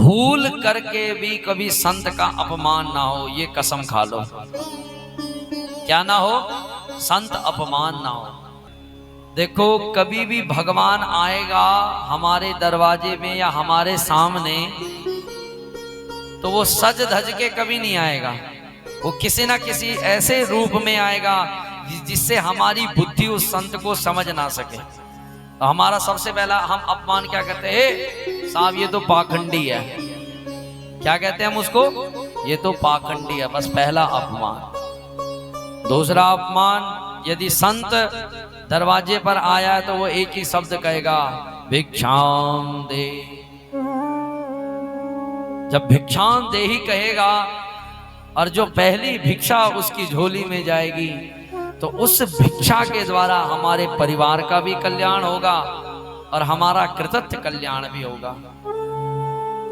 भूल करके भी कभी संत का अपमान ना हो, ये कसम खा लो। क्या ना हो? संत अपमान ना हो। देखो कभी भी भगवान आएगा हमारे दरवाजे में या हमारे सामने तो वो सज धज के कभी नहीं आएगा, वो किसी ना किसी ऐसे रूप में आएगा जिससे हमारी बुद्धि उस संत को समझ ना सके। तो हमारा सबसे पहला हम अपमान क्या करते हैं? साहब ये तो पाखंडी है। क्या कहते हैं हम उसको? ये तो पाखंडी है। बस पहला अपमान। दूसरा अपमान, यदि संत दरवाजे पर आया है तो वो एक ही शब्द कहेगा, भिक्षाम दे। जब भिक्षाम दे ही कहेगा और जो पहली भिक्षा उसकी झोली में जाएगी तो उस भिक्षा के द्वारा हमारे परिवार का भी कल्याण होगा और हमारा कृतज्ञ कल्याण भी होगा।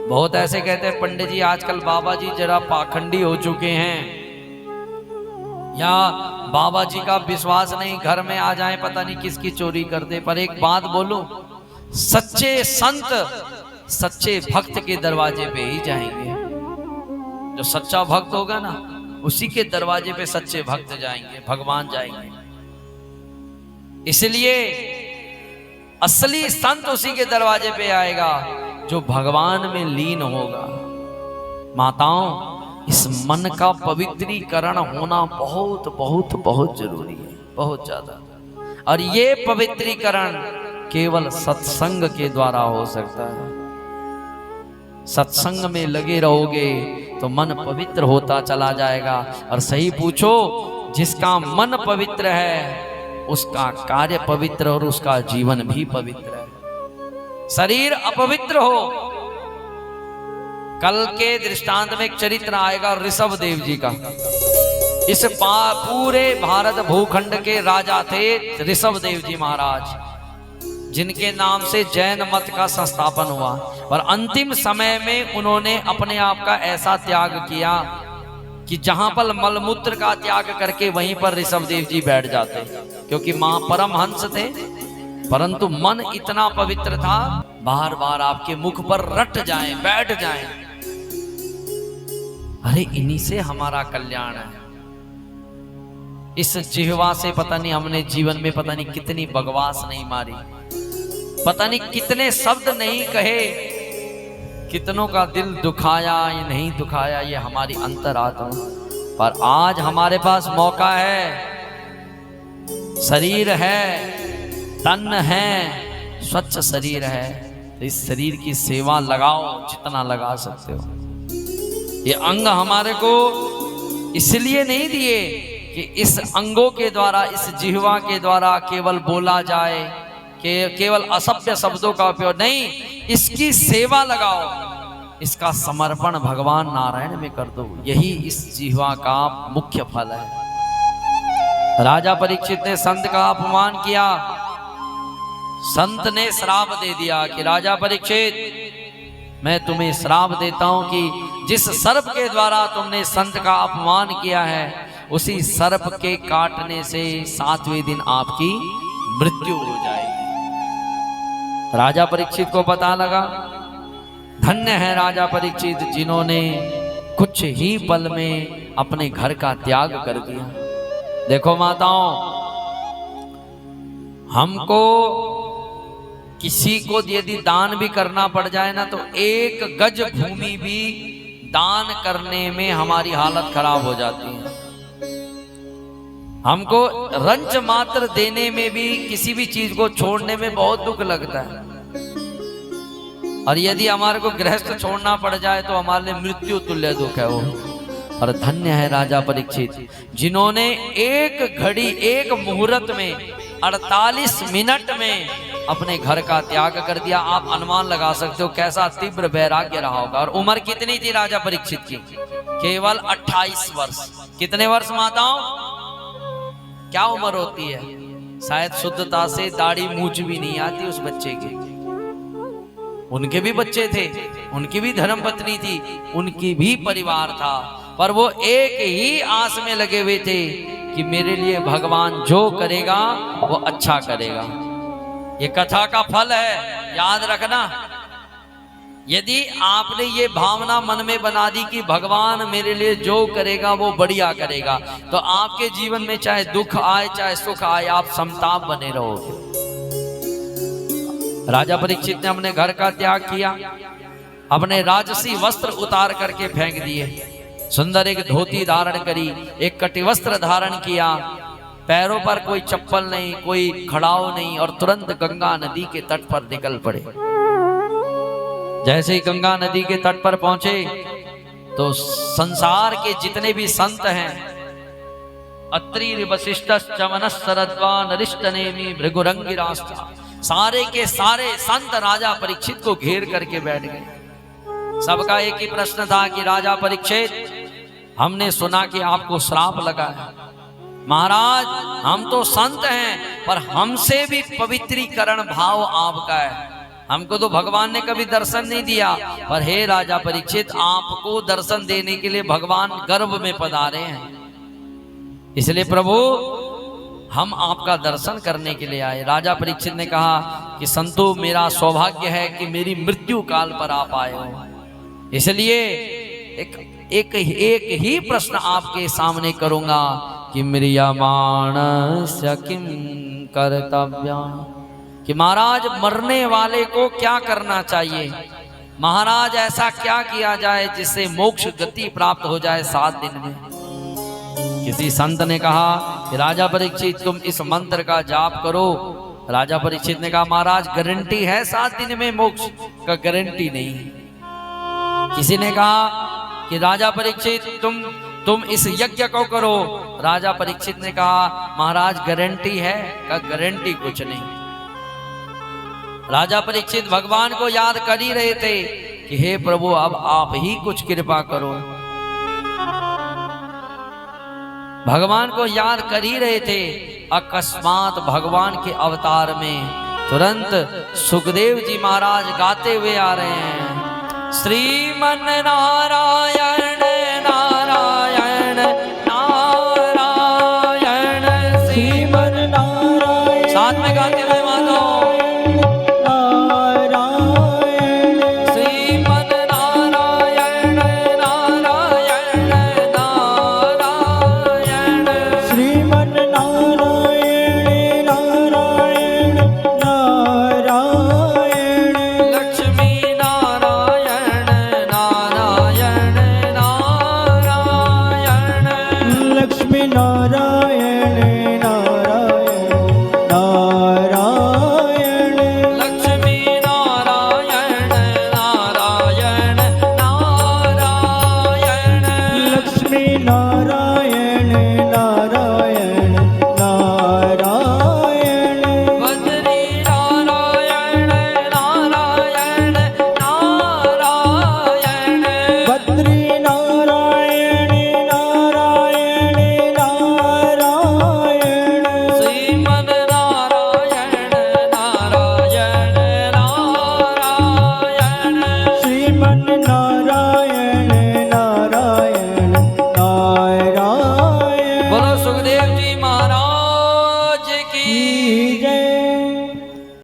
बहुत ऐसे कहते हैं पंडित जी आजकल बाबा जी जरा पाखंडी हो चुके हैं, या बाबा जी का विश्वास नहीं, घर में आ जाए पता नहीं किसकी चोरी कर दे। पर एक बात बोलूं, सच्चे संत सच्चे भक्त के दरवाजे पे ही जाएंगे। जो सच्चा भक्त होगा ना उसी के दरवाजे पे सच्चे भक्त जाएंगे, भगवान जाएंगे। इसलिए असली संत उसी के दरवाजे पे आएगा जो भगवान में लीन होगा। माताओं, इस मन का पवित्रीकरण होना बहुत बहुत बहुत जरूरी है, बहुत ज्यादा। और ये पवित्रीकरण केवल सत्संग के द्वारा हो सकता है। सत्संग में लगे रहोगे तो मन पवित्र होता चला जाएगा। और सही पूछो, जिसका मन पवित्र है उसका कार्य पवित्र और उसका जीवन भी पवित्र है। शरीर अपवित्र हो, कल के दृष्टांत में एक चरित्र आएगा ऋषभ देव जी का। इस पूरे भारत भूखंड के राजा थे ऋषभ देव जी महाराज, जिनके नाम से जैन मत का संस्थापन हुआ। और अंतिम समय में उन्होंने अपने आप का ऐसा त्याग किया कि जहां पर मलमूत्र का त्याग करके वहीं पर ऋषभ देव जी बैठ जाते, क्योंकि मां परमहंस थे। परंतु मन इतना पवित्र था, बार बार आपके मुख पर रट जाए, बैठ जाए। अरे इन्हीं से हमारा कल्याण है। इस जिह्वा से पता नहीं हमने जीवन में पता नहीं कितनी बकवास नहीं मारी, पता नहीं कितने शब्द नहीं कहे, कितनों का दिल दुखाया या नहीं दुखाया, ये हमारी अंतरात्मा। पर आज हमारे पास मौका है, शरीर है, तन है, स्वच्छ शरीर है, तो इस शरीर की सेवा लगाओ जितना लगा सकते हो। ये अंग हमारे को इसलिए नहीं दिए कि इस अंगों के द्वारा, इस जिह्वा के द्वारा केवल बोला जाए, केवल असभ्य शब्दों का उपयोग नहीं, इसकी सेवा लगाओ, इसका समर्पण भगवान नारायण में कर दो। यही इस जिह्वा का मुख्य फल है। राजा परीक्षित ने संत का अपमान किया, संत ने श्राप दे दिया कि राजा परीक्षित मैं तुम्हें श्राप देता हूं कि जिस सर्प के द्वारा तुमने संत का अपमान किया है उसी सर्प के काटने से 7वें दिन आपकी मृत्यु हो जाएगी। राजा परीक्षित को पता लगा। धन्य है राजा परीक्षित जिन्होंने कुछ ही पल में अपने घर का त्याग कर दिया। देखो माताओं, हमको किसी को यदि दान भी करना पड़ जाए ना तो 1 गज भूमि भी दान करने में हमारी हालत खराब हो जाती है। हमको रंच मात्र देने में भी, किसी भी चीज को छोड़ने में बहुत दुख लगता है। और यदि हमारे को गृहस्थ छोड़ना पड़ जाए तो हमारे लिए मृत्यु तुल्य दुख है वो। और धन्य है राजा परीक्षित जिन्होंने 1 घड़ी 1 मुहूर्त में 48 मिनट में अपने घर का त्याग कर दिया। आप अनुमान लगा सकते हो कैसा तीव्र वैराग्य रहा होगा। और उम्र कितनी थी राजा परीक्षित की? केवल 28 वर्ष। कितने वर्ष माताओं? क्या उम्र होती है? शायद शुद्धता से दाढ़ी मूछ भी नहीं आती उस बच्चे की। उनके भी बच्चे थे, उनकी भी धर्मपत्नी थी, उनकी भी परिवार था, पर वो एक ही आस में लगे हुए थे कि मेरे लिए भगवान जो करेगा वो अच्छा करेगा। ये कथा का फल है, याद रखना। यदि आपने ये भावना मन में बना दी कि भगवान मेरे लिए जो करेगा वो बढ़िया करेगा, तो आपके जीवन में चाहे दुख आए चाहे सुख आए, आप समताप बने रहोगे। राजा परीक्षित ने अपने घर का त्याग किया, अपने राजसी वस्त्र उतार करके फेंक दिए, सुंदर एक धोती धारण करी, एक कटिवस्त्र धारण किया, पैरों पर कोई चप्पल नहीं, कोई खड़ाऊ नहीं, और तुरंत गंगा नदी के तट पर निकल पड़े। जैसे ही गंगा नदी के तट पर पहुंचे तो संसार के जितने भी संत हैं, अत्रि वशिष्ठ चमनस शरद्वान अरिष्ट नेमि भृगुरंगिरास्ता, सारे के सारे संत राजा परीक्षित को घेर करके बैठ गए। सबका एक ही प्रश्न था कि राजा परीक्षित, हमने सुना कि आपको श्राप लगा है। महाराज, हम तो संत हैं, पर हमसे भी पवित्रीकरण भाव आपका है। हमको तो भगवान ने कभी दर्शन नहीं दिया, पर हे राजा परीक्षित, आपको दर्शन देने के लिए भगवान गर्भ में पधारे हैं, इसलिए प्रभु हम आपका दर्शन करने के लिए आए। राजा परीक्षित ने कहा कि संतो, मेरा सौभाग्य है कि मेरी मृत्यु काल पर आप आए हो, इसलिए एक ही प्रश्न आपके सामने करूंगा कि म्रियमाणस्य किम कर्तव्यम्, कि महाराज मरने वाले को क्या करना चाहिए। महाराज, ऐसा क्या किया जाए जिससे मोक्ष गति प्राप्त हो जाए 7 दिन में। किसी संत ने कहा कि राजा परीक्षित, तुम इस मंत्र का जाप करो। राजा परीक्षित ने कहा, महाराज गारंटी है 7 दिन में मोक्ष का? गारंटी नहीं। किसी ने कहा कि राजा परीक्षित तुम इस यज्ञ को करो। राजा परीक्षित ने कहा, महाराज गारंटी है? का गारंटी कुछ नहीं। राजा परीक्षित भगवान को याद कर ही रहे थे कि हे प्रभु, अब आप ही कुछ कृपा करो। भगवान को याद कर ही रहे थे, अकस्मात भगवान के अवतार में तुरंत सुखदेव जी महाराज गाते हुए आ रहे हैं, श्रीमन नारायण